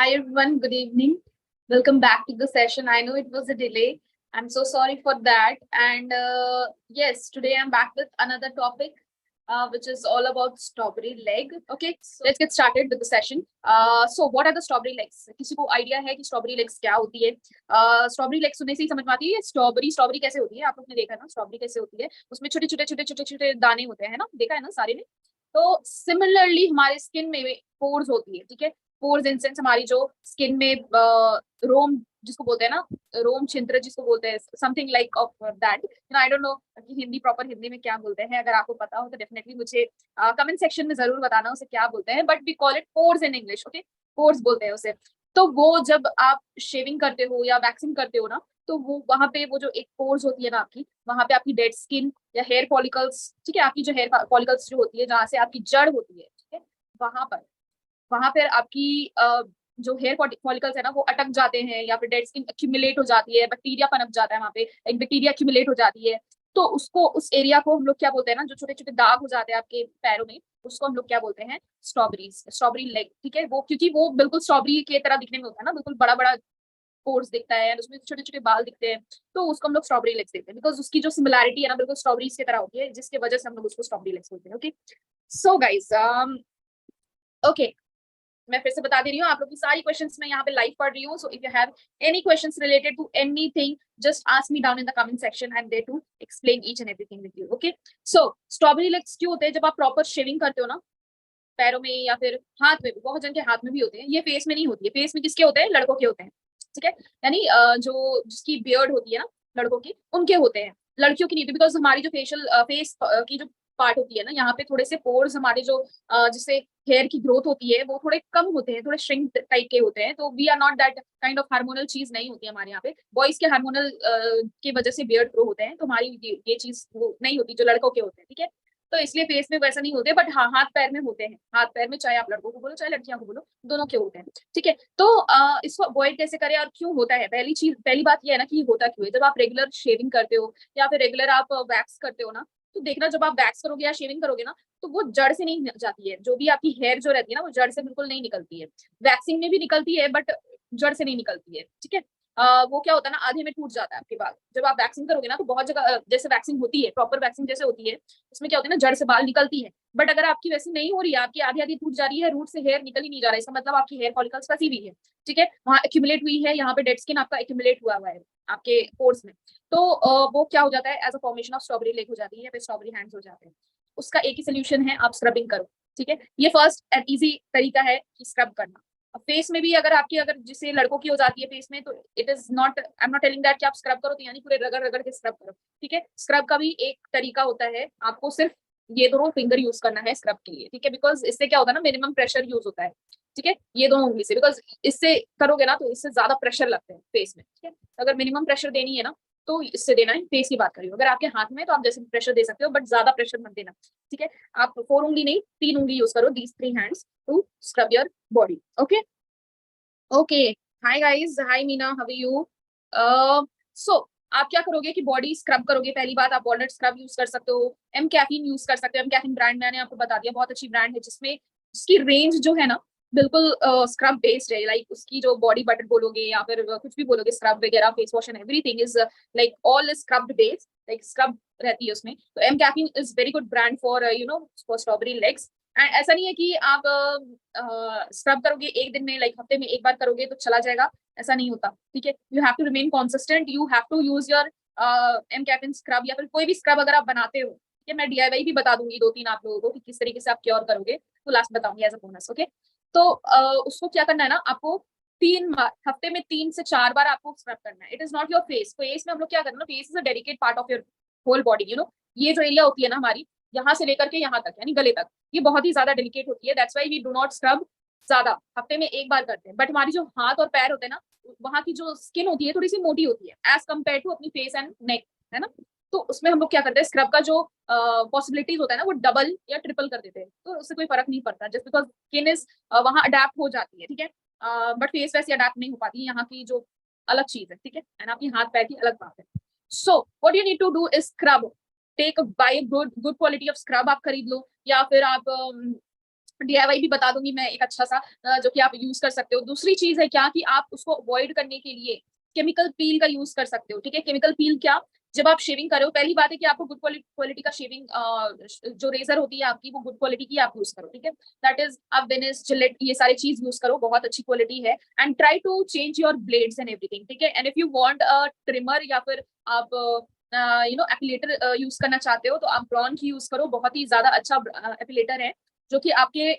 Hi everyone, good evening. Welcome back to the session. I know it was a delay. I'm so sorry for that. And yes, today I'm back with another topic, which is all about strawberry leg. Okay, so let's get started with the session. So what are the strawberry legs? किसी को idea है कि strawberry legs क्या होती है? Strawberry legs सुनने से ही समझ में आती है strawberry कैसे होती है? आप लोगों ने देखा ना strawberry कैसे होती है? उसमें छोटे छोटे दाने होते हैं ना, देखा है ना सारे ने? तो सिमिलरली हमारे स्किन में पोर्स होती है, ठीक है? पोर्स इन सेंस हमारी जो स्किन में रोम जिसको बोलते हैं ना, रोम छिद्र जिसको बोलते हैं, something like of that. I don't know कि हिंदी प्रॉपर हिंदी में क्या बोलते हैं। अगर आपको पता हो तो डेफिनेटली मुझे कमेंट सेक्शन में जरूर बताना उसे क्या बोलते हैं, but we call it pores in English. Okay, pores बोलते हैं उसे। तो वो जब आप शेविंग करते हो या वैक्सिंग करते हो ना, तो वो वहां पे वो जो एक पोर्स होती है ना आपकी, वहां पे आपकी डेड स्किन या हेयर फॉलिकल्स, ठीक है, आपकी जो हेयर फॉलिकल्स जो होती है, जहाँ से आपकी जड़ होती है, ठीक है, वहां पर आपकी जो हेयर फॉलिकल्स है ना वो अटक जाते हैं, या फिर डेड स्किन एक्यूमुलेट हो जाती है, बैक्टीरिया पनप जाता है वहां पे, एक बैक्टीरिया एक्यूमुलेट हो जाती है। तो उसको, उस एरिया को हम लोग क्या बोलते हैं ना, जो छोटे छोटे दाग हो जाते हैं आपके पैरों में, उसको हम लोग क्या बोलते हैं? स्ट्रॉबेरी लेग, ठीक है। वो क्योंकि वो बिल्कुल स्ट्रॉबेरी की तरह दिखने में होता है ना, बिल्कुल बड़ा बड़ा पोर्स दिखता है, उसमें छोटे छोटे बाल दिखते हैं, तो उसको हम लोग स्ट्रॉबेरी लेग्स देखते हैं, बिकॉज उसकी जो सिमिलैरिटी है ना बिल्कुल स्ट्रॉबेरीज की तरह होती है, जिसकी वजह से हम लोग उसको स्ट्रॉबेरी लेग्स बोलते हैं। ओके, सो गाइस, ओके, मैं फिर से बता दे रही हूँ, आप लोग की सारी क्वेश्चंस मैं यहाँ पे लाइव पढ़ रही हूँ। So if you have any questions related to anything, just ask me down in the comment section. I am there to explain each and everything with you. Okay, so strawberry legs क्यों होते हैं? जब आप proper shaving करते हो ना, पैरों में या फिर हाथ में, बहुत जन के हाथ में भी होते हैं, ये फेस में नहीं होती है। फेस में किसके होते हैं? लड़कों के होते हैं, ठीक है। यानी जो जिसकी बियर्ड होती है ना लड़कों की, उनके होते हैं, लड़कियों की नहीं होती। बिकॉज हमारी जो फेशियल फेस की जो पार्ट होती है ना, यहाँ पे थोड़े से पोर्स हमारे जो जिससे हेयर की ग्रोथ होती है वो थोड़े कम होते हैं, थोड़े श्रिंक टाइप के होते हैं। तो we are not that kind of hormonal चीज नहीं होती है हमारे यहाँ पे। बॉयज के हार्मोनल की वजह से बियर्ड ग्रो होते हैं, तो हमारी ये चीज नहीं होती जो लड़कों के होते हैं, ठीक है। तो इसलिए फेस में वैसा नहीं होते, बट हाँ हाथ पैर में होते हैं। हाथ पैर में चाहे आप लड़कों को बोलो चाहे लड़कियां को बोलो, दोनों के होते हैं, ठीक है। तो इसको अवॉइड कैसे करें और क्यों होता है? पहली बात ये है ना कि होता क्यों है। जब आप रेगुलर शेविंग करते हो या फिर रेगुलर आप वैक्स करते हो ना, तो देखना जब आप वैक्स करोगे या शेविंग करोगे ना, तो वो जड़ से नहीं जाती है। जो भी आपकी हेयर जो रहती है ना, वो जड़ से बिल्कुल नहीं निकलती है। वैक्सिंग में भी निकलती है, बट जड़ से नहीं निकलती है, ठीक है। वो क्या होता है ना, आधे में टूट जाता है आपके बाल। जब आप वैक्सिंग करोगे ना, तो बहुत जगह जैसे वैक्सिंग होती है, प्रॉपर वैक्सिंग जैसे होती है, उसमें क्या होता है ना, जड़ से बाल निकलती है। बट अगर आपकी वैसी नहीं हो रही है, आपकी आधी आधी टूट जा रही है, रूट से हेयर निकल ही नहीं जा रहा है, इसका मतलब आपकी हेयर फॉलिकल्स फंसी हुई है, ठीक है, वहां एक्यूमुलेट हुई है, यहाँ पे डेड स्किन आपका एक्यूमुलेट हुआ हुआ है आपके पोर्स में। तो वो क्या हो जाता है, as a formation of strawberry leg हो जाती है, या फिर स्ट्रॉबेरी हैंड्स हो जाते हैं। उसका एक ही सोल्यूशन है, आप स्क्रबिंग करो, ठीक है। ये फर्स्ट एंड इजी तरीका है कि स्क्रब करना। फेस में भी अगर आपकी, अगर जिससे लड़कों की हो जाती है फेस में, तो it is not, I am not telling that कि आप स्क्रब करो तो यानी पूरे रगड़ रगड़ के स्क्रब करो, ठीक है। स्क्रब का भी एक तरीका होता है, आपको सिर्फ ये दोनों फिंगर यूज करना है स्क्रब के लिए, ठीक है। बिकॉज इससे क्या होता है ना, मिनिमम प्रेशर यूज होता है, ठीक है, ये दोनों उंगली से। बिकॉज इससे करोगे ना तो इससे ज्यादा प्रेशर लगते हैं फेस में, ठीक है। तो अगर मिनिमम प्रेशर देनी है ना, तो इससे देना है। फेस की बात करिए, अगर आपके हाथ में तो आप जैसे प्रेशर दे सकते हो, बट ज्यादा प्रेशर मत देना, ठीक है। आप 4 उंगली नहीं 3 उंगली यूज करो, these 3 hands to scrub your body. Okay, okay, hi guys, hi Meena, how are you? So आप क्या करोगे कि बॉडी स्क्रब करोगे। पहली बात, आप वॉलनट स्क्रब यूज कर सकते हो, एम कैफीन यूज कर सकते हो। एम कैफीन ब्रांड मैंने आपको बता दिया, बहुत अच्छी ब्रांड है, जिसमें उसकी रेंज जो है ना बिल्कुल स्क्रब बेस्ड है। लाइक उसकी जो बॉडी बटर बोलोगे या फिर कुछ भी बोलोगे, स्क्रब वगैरह, face wash and everything is like all scrub based, like scrub रहती है उसमें। तो m caffeine is very good brand for for strawberry legs. And ऐसा नहीं है कि आप स्क्रब करोगे एक दिन में, लाइक हफ्ते में एक बार करोगे तो चला जाएगा, ऐसा नहीं होता, ठीक है। You have to remain consistent, you have to use your m caffeine scrub, या फिर कोई भी स्क्रब अगर आप बनाते हो, ठीक है। मैं डीआईवाई भी बता दूंगी 2-3 आप लोगों को कि किस तरीके से आप क्योर करोगे, तो लास्ट बताऊंगी एज अ बोनस। ओके, तो उसको क्या करना है ना, आपको 3 बार, हफ्ते में 3 से 4 बार आपको स्क्रब करना है। It is not your face. Face में हम लोग क्या करते हैं ना, face is a dedicate part of your whole body, ये जो एरिया होती है ना हमारी, यहाँ से लेकर के यहाँ तक यानी गले तक, ये बहुत ही ज्यादा डेलिकेट होती है। That's why we do not scrub ज्यादा, हफ्ते में एक बार करते हैं। बट हमारी जो हाथ और पैर होते हैं ना, वहां की जो स्किन होती है थोड़ी सी मोटी होती है एज कम्पेयर टू अपनी फेस एंड नेक, है ना। तो उसमें हम लोग क्या करते हैं, स्क्रब का जो पॉसिबिलिटीज होता है ना, वो डबल या ट्रिपल कर देते हैं, तो उससे कोई फर्क नहीं पड़ता, जस्ट बिकॉज स्किन इज वहां अडेप्ट हो जाती है, ठीक है। बट फेस वैसे अडेप्ट नहीं हो पाती, यहाँ की जो अलग चीज है, ठीक है, एंड आपकी हाथ पैर की अलग बात है। So what you need to do is scrub, take buy good quality of scrub आप खरीद लो, या फिर आप DIY भी बता दूंगी मैं एक अच्छा सा, जो कि आप यूज कर सकते हो। दूसरी चीज है क्या कि आप उसको अवॉइड करने के लिए केमिकल पील का यूज कर सकते हो। ठीक है, केमिकल पील क्या, जब आप शेविंग करो, पहली बात है कि आपको गुड क्वालिटी का शेविंग जो रेजर होती है आपकी, वो गुड क्वालिटी की आप यूज करो। ठीक है, दैट इज आप वेनिस, जिलेट, ये सारी चीज यूज करो, बहुत अच्छी क्वालिटी है। And try to change your blades and everything. ठीक है, and if you want a trimmer या फिर आप एपिलेटर यूज करना चाहते हो, तो आप ब्रॉन की यूज करो, बहुत ही ज्यादा अच्छा एपिलेटर है, जो कि आपके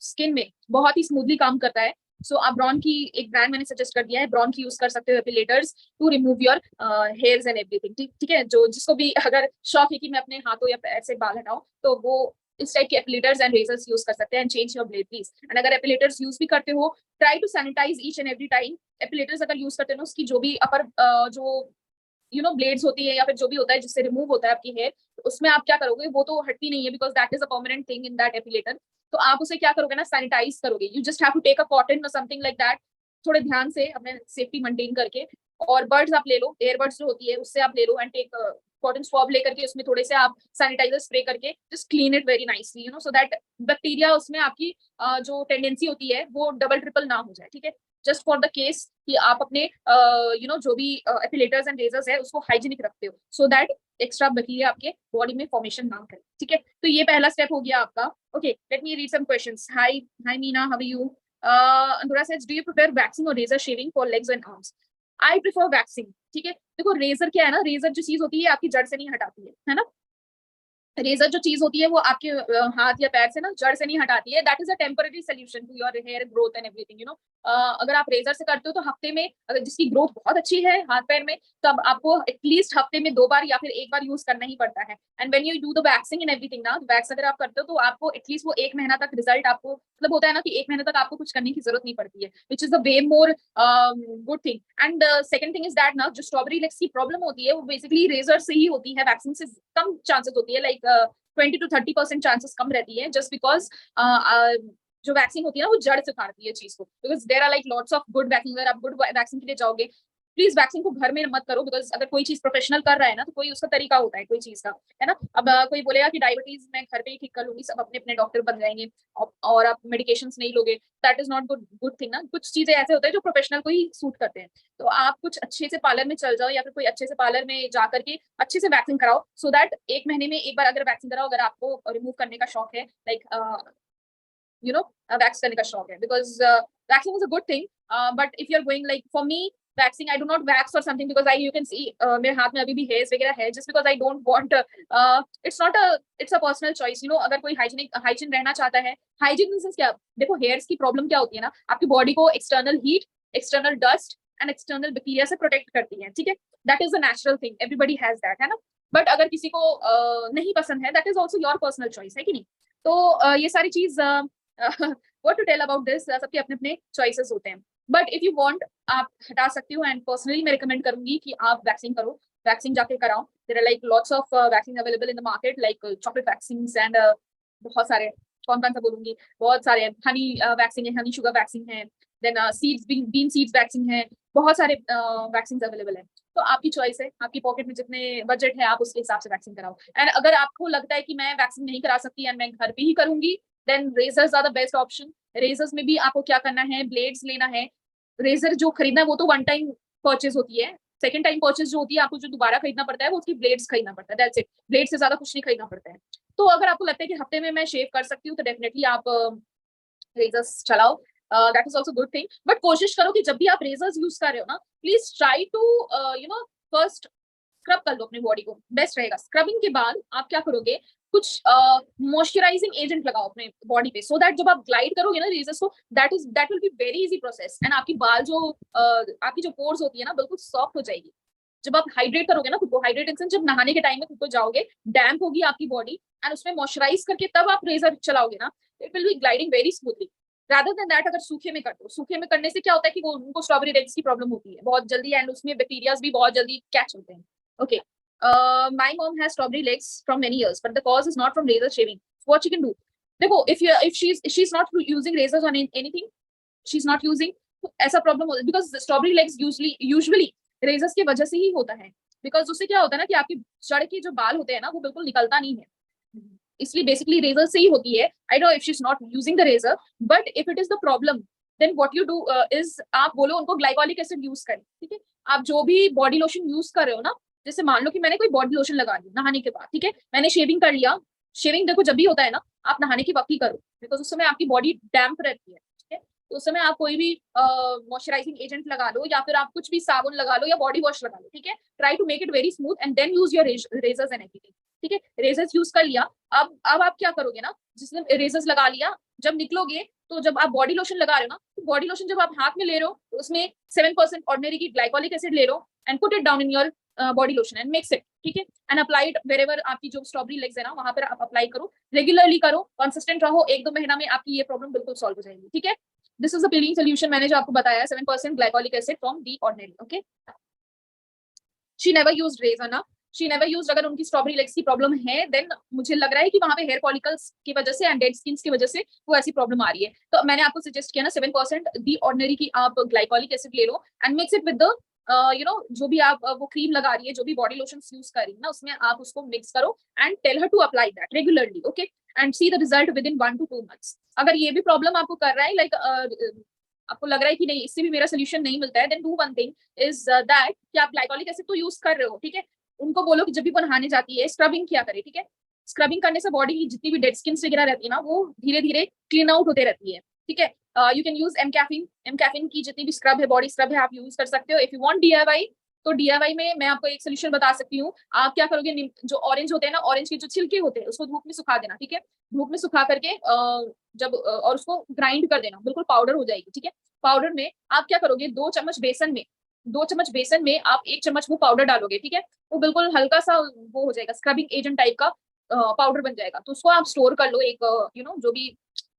स्किन में बहुत ही स्मूथली काम करता है। सो आप ब्रॉन की एक ब्रांड मैंने सजेस्ट कर दिया है, ब्रॉन की यूज कर सकते हो epilators to remove your hairs and everything. ठीक है, जो जिसको भी अगर शौक है कि मैं अपने हाथों या पैर से बाल हटाऊं, तो वो इस टाइप के एपिलेटर्स एंड रेजर्स यूज कर सकते हैं। And change your blade please. And अगर एपिलेटर्स यूज भी करते हो, try to sanitize each and every time. Epilators अगर यूज करते हो ना, उसकी जो भी अपर जो ब्लेड्स होती है या फिर जो भी होता है जिससे रिमूव होता है आपकी हेयर, तो उसमें आप क्या करोगे, वो तो हटती नहीं है, because that is a permanent thing in that epilator. तो आप उसे क्या करोगे ना, सैनिटाइज करोगे। You just have to take a cotton और समथिंग लाइक दैट, थोड़े ध्यान से अपने सेफ्टी मेंटेन करके। और बर्ड्स आप ले लो, एयरबड्स जो होती है उससे आप ले लो, एंड टेक कॉटन स्वॉब लेकर के उसमें थोड़े से आप सैनिटाइजर स्प्रे करके just clean it very nicely, so that bacteria उसमें आपकी जो टेंडेंसी होती है वो डबल ट्रिपल ना हो जाए। ठीक है, जस्ट फॉर द केस कि आप अपने जो भी एपिलेटर्स एंड रेजर्स है उसको हाइजीनिक रखते हो, सो दैट एक्स्ट्रा बैक्टीरिया आपके बॉडी में फॉर्मेशन ना करे। ठीक है, तो ये पहला स्टेप हो गया आपका। Okay, let me read some questions. Hi Meena, how are you? Andhura says, do you prefer waxing और razor shaving for legs and arms? I prefer waxing. ठीक है, देखो रेजर क्या है ना, रेजर जो चीज होती है आपकी जड़ से नहीं हटाती है ना। रेजर जो चीज होती है वो आपके हाथ या पैर से ना जड़ से नहीं हटाती है। That is a temporary solution to your hair growth and everything, अगर आप रेजर से करते हो तो हफ्ते में, अगर जिसकी ग्रोथ बहुत अच्छी है हाथ पैर में, तब आपको एटलीस्ट हफ्ते में 2 बार या फिर 1 बार यूज करना ही पड़ता है। And when you do the waxing and everything ना, वैक्स अगर आप करते हो तो आपको एटलीस्ट वो 1 महीना तक रिजल्ट आपको, मतलब होता है ना कि 1 महीने तक आपको कुछ करने की जरूरत नहीं पड़ती है, which is the way more good thing. And second thing is that ना, जो स्ट्रॉबेरी लेग्स की प्रॉब्लम होती है वो बेसिकली रेजर से ही होती है, वैक्सिंग से कम चांसेस होती है, लाइक 20 to 30% चांसेस कम रहती है, जस्ट बिकॉज जो वैक्सीन होती है ना वो जड़ से उखाड़ती है चीज को, because there are like lots of good waxing. अगर आप गुड वैक्सीन के लिए जाओगे, प्लीज वैक्सीन को घर में मत करो, बिकॉज अगर कोई चीज प्रोफेशनल कर रहा है ना, तो कोई उसका तरीका होता है कोई चीज का, है ना। अब कोई बोलेगा कि डायबिटीज मैं घर पे ही ठीक कर लूंगी, सब अपने अपने डॉक्टर बन जाएंगे, और आप मेडिकेशन नहीं लोगे, that is not good good thing ना। कुछ चीजें ऐसे होते हैं जो प्रोफेशनल को ही सूट करते हैं, तो आप कुछ अच्छे से पार्लर में चल जाओ, या फिर कोई अच्छे से पार्लर में जा करके अच्छे से वैक्सिंग कराओ, सो दैट 1 महीने में 1 बार अगर वैक्सिंग कराओ, अगर आपको रिमूव करने का शौक है, लाइक वैक्स करने का शौक है, because waxing is a good thing. But if you are going like for me waxing, I do not wax और something, because I you can see मेरे हाथ में अभी भी हेयर्स वगैरह है, just because I don't want, it's not a, it's a personal choice, अगर कोई हाइजीन रहना चाहता है। हाइजीन मींस क्या, देखो हेयर्स की प्रॉब्लम क्या होती है ना, आपकी बॉडी को external heat, external dust and external bacteria से प्रोटेक्ट करती है। ठीक है, that is a natural thing, everybody has that, है ना। बट अगर किसी को नहीं पसंद है, that is also your personal choice, है कि नहीं। तो ये सारी चीज what to tell about this, सबके अपने अपने चॉइसेस होते हैं। बट इफ यू वांट, आप हटा सकती हो, एंड पर्सनली मैं रिकमेंड करूंगी कि आप वैक्सिंग करो, वैक्सिंग जाके कराओ। There are like lots of waxing available in the market, like chocolate waxings and बहुत सारे, कौन कौन सा बोलूंगी, बहुत सारे, हनी वैक्सिंग है, हनी शुगर वैक्सिंग है, then seeds, bean seeds waxing है, बहुत सारे वैक्सिंग अवेलेबल है। तो आपकी चॉइस है, आपकी पॉकेट में जितने बजट है आप उसके हिसाब से वैक्सिंग कराओ। एंड अगर आपको लगता है कि मैं वैक्सिंग नहीं करा सकती एंड मैं घर पे ही करूंगी, then razors are the best option. Razors में भी आपको क्या करना है, ब्लेड्स लेना है। रेजर जो खरीदना है वो तो वन टाइम परचेज होती है, सेकंड टाइम परचेज जो होती है आपको जो दोबारा खरीदना पड़ता है वो उसकी ब्लेड्स खरीदना पड़ता है, दैट्स इट। ब्लेड से ज्यादा कुछ नहीं खरीदना पड़ता है। तो अगर आपको लगता है कि हफ्ते में मैं शेव कर सकती हूँ, तो डेफिनेटली आप रेजर्स चलाओ, that is also good thing. But कोशिश करो कि जब भी आप रेजर्स यूज कर रहे हो ना, please try to first scrub कर लो अपनी बॉडी को, बेस्ट रहेगा। स्क्रबिंग के बाद आप क्या करोगे, कुछ मॉइस्चराइजिंग एजेंट लगाओ अपने बॉडी पे, सो दैट जब आप ग्लाइड करोगे ना रेजर्स को, that will be very easy process, and आपकी बाल जो आपकी जो पोर्स होती है ना बिल्कुल सॉफ्ट हो जाएगी। जब आप हाइड्रेट करोगे ना खुद को, हाइड्रेट जब नहाने के टाइम में खुद को जाओगे, डैम्प होगी आपकी बॉडी, एंड उसमें मॉइस्चराइज करके तब आप रेजर चलाओगे ना, it will be gliding very smoothly. Rather than that अगर सूखे में करते हो, सूखे में करने से क्या होता है कि वो उनको स्ट्रॉबेरी रेग्स की प्रॉब्लम होती है बहुत जल्दी, एंड उसमें बैक्टीरियाज भी बहुत जल्दी कैच होते हैं। Okay, my mom has strawberry legs from many years, but the cause is not from razor shaving. What she can do? देखो, if she's not using razors on anything, she's not using, तो ऐसा problem होता है, because strawberry legs usually razors की वजह से ही होता है, बिकॉज उससे क्या होता है ना कि आपकी जड़ के जो बाल होते हैं ना वो बिल्कुल निकलता नहीं है, इसलिए बेसिकली रेजर से ही होती है. I know if she is not using the razor, but if it is the problem then what you do is आप बोलो उनको ग्लाइकोलिक एसिड यूज करें. ठीक है, आप जो भी बॉडी लोशन यूज कर रहे हो ना, जैसे मान लो कि मैंने कोई बॉडी लोशन लगा लिया नहाने के बाद, ठीक है, मैंने शेविंग कर लिया. शेविंग देखो जब भी होता है ना, आप नहाने के वक्त ही करो, बिकॉज उस समय आपकी बॉडी डैम्प रहती है. ठीक है, तो उस समय आप कोई भी मॉइस्चराइजिंग एजेंट लगा लो या फिर आप कुछ भी साबुन लगा लो या बॉडी वॉश लगा लो. ठीक है, try to make it very smooth and then use your razors and everything. ठीक है, रेजर्स यूज कर लिया. अब आप क्या करोगे ना, जिसने रेजर्स लगा लिया, जब निकलोगे तो जब आप बॉडी लोशन लगा रहे हो ना, तो बॉडी लोशन जब आप हाथ में ले रहे हो तो उसमें 7% ऑर्डिनरी की ग्लाइकोलिक एसिड ले लो and put it down in your body lotion and mix it. ठीक है, एंड अप्लाई इट वेरेवर आपकी जो स्ट्रॉबेरी लेग्स है ना वहां पर आप अप्लाई करो. रेगुलरली करो, कंसिस्टेंट रहो, 1-2 महीना में आपकी ये प्रॉब्लम बिल्कुल सॉल्व हो जाएगी. ठीक है, this is the peeling solution मैंने जो आपको बताया है, 7% glycolic acid from the ordinary. Okay, she never used razor ना, शी नेवर यूज्ड. अगर उनकी स्ट्रॉबेरी लेग्स की प्रॉब्लम है देन मुझे लग रहा है कि वहां पे हेयर फॉलिकल्स की वजह से एंड डेड स्किन की वजह से वो ऐसी प्रॉब्लम आ रही है. तो मैंने आपको सजेस्ट किया ना 7% दी ऑर्डिनरी की आप ग्लाइकोलिक एसिड ले लो and mix it with the जो भी आप वो क्रीम लगा रही है, जो भी बॉडी लोशन यूज कर रही है ना, उसमें आप उसको मिक्स करो and tell her to apply that regularly. Okay, and see the result within 1 to 2 months. अगर ये भी प्रॉब्लम आपको कर रहा है, लाइक आपको लग रहा है कि नहीं इससे भी मेरा सोल्यूशन नहीं मिलता है, then do one thing is that कि आप ग्लाइकोलिक एसिड तो यूज कर रहे हो. ठीक है, उनको बोलो कि जब भी वो नहाने जाती है स्क्रबिंग किया करे. ठीक है, स्क्रबिंग करने से बॉडी की जितनी भी डेड स्किन वगैरह रहती है ना, वो धीरे धीरे क्लीन आउट होते रहती है. ठीक है, you can use m caffeine की जितनी भी स्क्रब है, बॉडी स्क्रब है, आप यूज कर सकते हो. इफ यू वांट डीआईवाई, तो डीआईवाई में मैं आपको एक सोल्यूशन बता सकती हूँ. आप क्या करोगे, जो ऑरेंज होते हैं ना, ऑरेंज के जो छिलके होते हैं उसको धूप में सुखा देना. ठीक है, धूप में सुखा करके जब और उसको ग्राइंड कर देना, बिल्कुल पाउडर हो जाएगी. ठीक है, पाउडर में आप क्या करोगे, 2 चम्मच बेसन में आप 1 चम्मच वो पाउडर डालोगे. ठीक है, वो बिल्कुल हल्का सा वो हो जाएगा, स्क्रबिंग एजेंट टाइप का पाउडर बन जाएगा. तो उसको आप स्टोर कर लो एक जो भी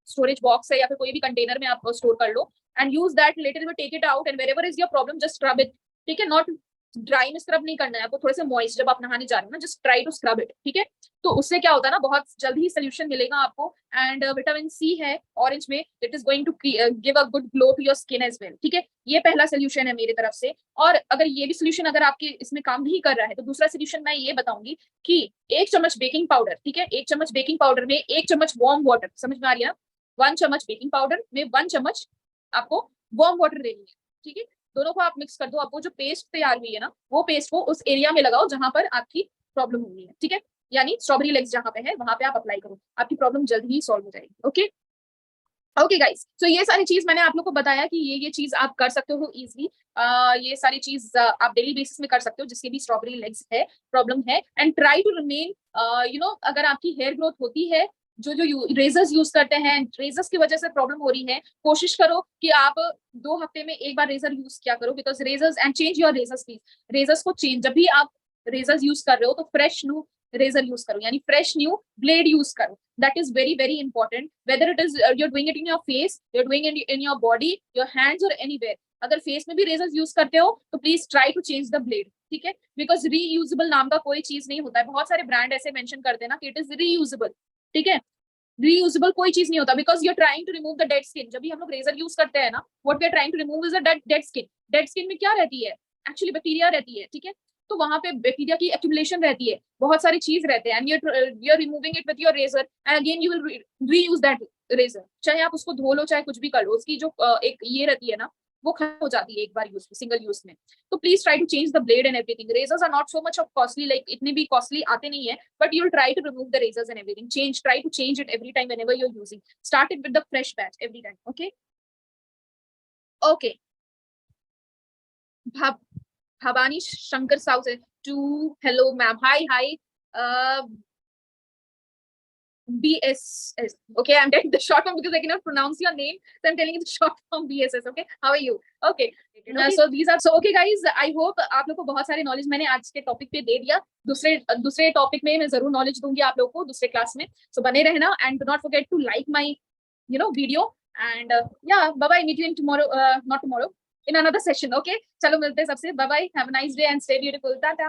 स्टोरेज बॉक्स है या फिर कोई भी कंटेनर में आप स्टोर कर लो एंड यूज दैट लेटर में, take it out and wherever is your problem just scrub it. ठीक है, नॉट ड्राई में स्क्रब नहीं करना है आपको, थोड़े से मॉइस्ट जब आप नहाने जा रहे हो ना, just try to scrub it. ठीक है, तो उससे क्या होता है ना, बहुत जल्दी ही सोल्यूशन मिलेगा आपको. एंड विटामिन सी है ऑरेंज में, it is going to give a good glow to your skin as well. ठीक है, ये पहला सोल्यूशन है मेरी तरफ से. और अगर ये भी सोल्यूशन अगर आपके इसमें काम नहीं कर रहा है, तो दूसरा सोल्यूशन मैं ये बताऊंगी कि 1 चम्मच बेकिंग पाउडर. ठीक है, 1 चम्मच बेकिंग पाउडर में 1 चम्मच वार्म वाटर, समझ में आ रही है, 1 चम्मच बेकिंग पाउडर में 1 चम्मच आपको वार्म वाटर देनी है. ठीक है, दोनों को आप मिक्स कर दो. आपको जो पेस्ट तैयार हुई है ना, वो पेस्ट को उस एरिया में लगाओ जहां पर आपकी प्रॉब्लम हुई है. ठीक है, यानी स्ट्रॉबेरी लेग्स जहां पे है वहां पे आप अप्लाई करो, आपकी प्रॉब्लम जल्दी ही सॉल्व हो जाएगी. ओके ओके गाइस, सो ये सारी चीज मैंने आप लोग को बताया कि ये चीज आप कर सकते हो इजीली. ये सारी चीज आप डेली बेसिस में कर सकते हो जिसके भी स्ट्रॉबेरी लेग्स है प्रॉब्लम है. एंड ट्राई टू रिमेन अगर आपकी हेयर ग्रोथ होती है, जो रेजर्स यूज करते हैं, रेजर्स की वजह से प्रॉब्लम हो रही है, कोशिश करो कि आप 2 हफ्ते में एक बार रेजर यूज किया करो. Because razors and change your razors please. Razors को चेंज, जब भी आप रेजर्स यूज कर रहे हो तो फ्रेश न्यू रेजर यूज करो, यानी फ्रेश न्यू ब्लेड यूज करो. That is very very important, whether it is you're doing it in your face, you're doing it in your body, your hands or anywhere. अगर face में भी razors use करते हो तो please try to change the blade. ठीक है, because reusable नाम का कोई चीज नहीं होता है. बहुत सारे ब्रांड ऐसे मेंशन करते हैं ना कि इट इज रीयूजेबल. ठीक है, रीयूजेबल कोई चीज नहीं होता, because you are trying to remove the dead skin. जब भी हम लोग रेजर यूज करते हैं ना, what we are trying to remove is the dead skin. Dead skin में क्या रहती है, एक्चुअली बैक्टीरिया रहती है. ठीक है, तो वहां पे बैक्टीरिया की एक्यूमुलेशन रहती है, बहुत सारी चीज रहते हैं, and you are removing it with your razor and again you will reuse that razor. चाहे आप उसको धो लो, चाहे कुछ भी कर लो, उसकी जो एक ये रहती है ना, वो खत्म हो जाती है एक बार यूज में, सिंगल यूज में. तो please try to change the blade and everything. Razors are not so much of costly, like इतने भी कॉस्टली आते नहीं है, but you will try to remove the razors and everything. Try to change it every time whenever you are using. Start it with the fresh batch every time. Okay okay, Bhavani Shankar Sao said to hello ma'am. Hi. BSS. Okay, I'm telling the short form because I cannot pronounce your name, so I'm telling you the short form BSS. Okay, how are you? Okay. So these are okay guys. I hope आप लोग को बहुत सारे knowledge मैंने आज के topic पे दे दिया. दूसरे टॉपिक में मैं जरूर नॉलेज दूंगी आप लोग को दूसरे क्लास में. So बने रहना and do not forget to like my video and yeah, bye bye. Meet you in tomorrow. Not tomorrow. In another session. Okay. चलो मिलते हैं सबसे. Bye bye. Have a nice day and stay beautiful. Tata.